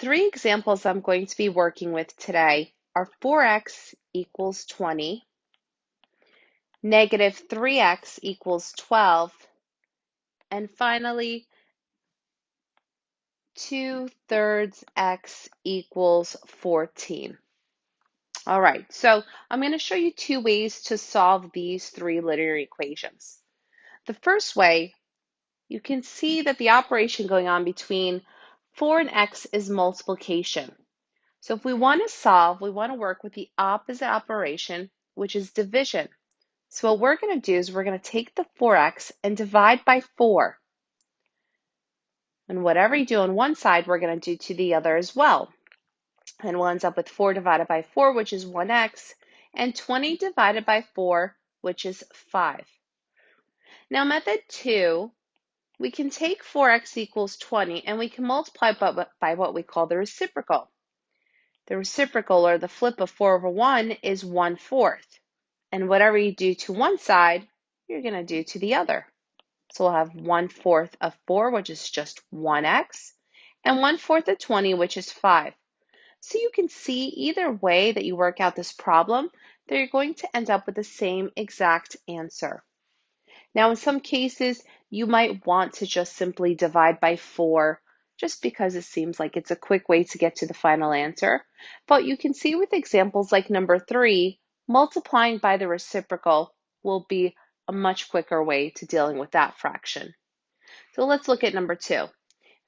Three examples I'm going to be working with today are 4x equals 20, negative 3x equals 12, and finally 2/3 x equals 14. All right, so I'm going to show you two ways to solve these three linear equations. The first way, you can see that the operation going on between 4 and x is multiplication. So if we want to solve, we want to work with the opposite operation, which is division. So what we're going to do is we're going to take the 4x and divide by 4. And whatever you do on one side, we're going to do to the other as well. And we'll end up with 4 divided by 4, which is 1x, and 20 divided by 4, which is 5. Now method 2, we can take 4x equals 20 and we can multiply by what we call the reciprocal. The reciprocal, or the flip of 4 over 1, is 1/4. And whatever you do to one side, you're going to do to the other. So we'll have 1/4 of 4, which is just 1x, and 1/4 of 20, which is 5. So you can see either way that you work out this problem, that you're going to end up with the same exact answer. Now, in some cases, you might want to just simply divide by 4, just because it seems like it's a quick way to get to the final answer. But you can see with examples like number 3, multiplying by the reciprocal will be a much quicker way to dealing with that fraction. So let's look at number 2.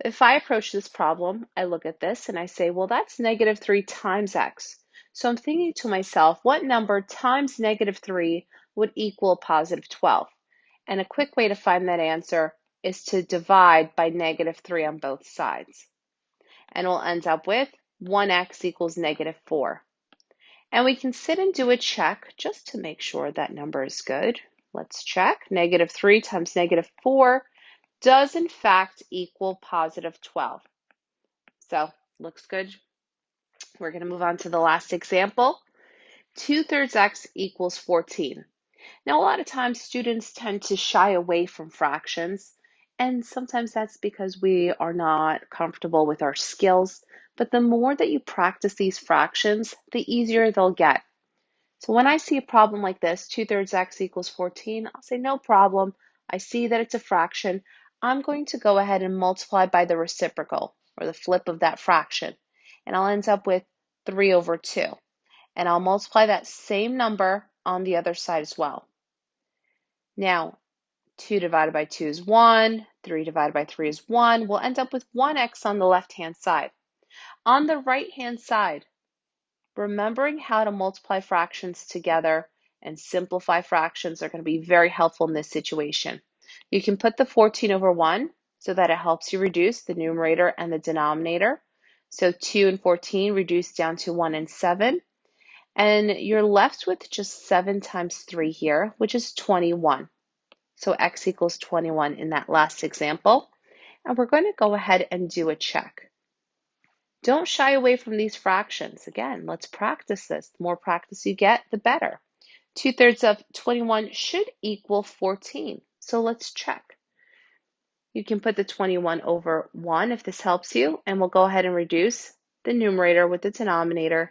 If I approach this problem, I look at this and I say, well, that's negative 3 times x. So I'm thinking to myself, what number times negative 3 would equal positive 12? And a quick way to find that answer is to divide by negative 3 on both sides. And we'll end up with 1x equals negative 4. And we can sit and do a check just to make sure that number is good. Let's check. Negative 3 times negative 4 does in fact equal positive 12. So looks good. We're going to move on to the last example. 2/3 x equals 14. Now, a lot of times students tend to shy away from fractions, and sometimes that's because we are not comfortable with our skills. But the more that you practice these fractions, the easier they'll get. So when I see a problem like this, 2/3 x equals 14, I'll say, no problem. I see that it's a fraction. I'm going to go ahead and multiply by the reciprocal, or the flip of that fraction. And I'll end up with 3 over 2. And I'll multiply that same number on the other side as well. Now, 2 divided by 2 is 1, 3 divided by 3 is 1. We'll end up with 1x on the left-hand side. On the right-hand side, remembering how to multiply fractions together and simplify fractions are going to be very helpful in this situation. You can put the 14 over 1 so that it helps you reduce the numerator and the denominator. So 2 and 14 reduce down to 1 and 7. And you're left with just 7 times 3 here, which is 21. So x equals 21 in that last example. And we're going to go ahead and do a check. Don't shy away from these fractions. Again, let's practice this. The more practice you get, the better. 2/3 of 21 should equal 14. So let's check. You can put the 21 over 1 if this helps you, and we'll go ahead and reduce the numerator with the denominator.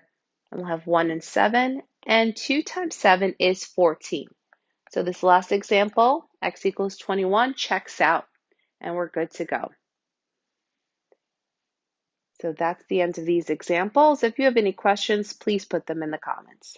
And we'll have 1 and 7, and 2 times 7 is 14. So this last example, x equals 21, checks out, and we're good to go. So that's the end of these examples. If you have any questions, please put them in the comments.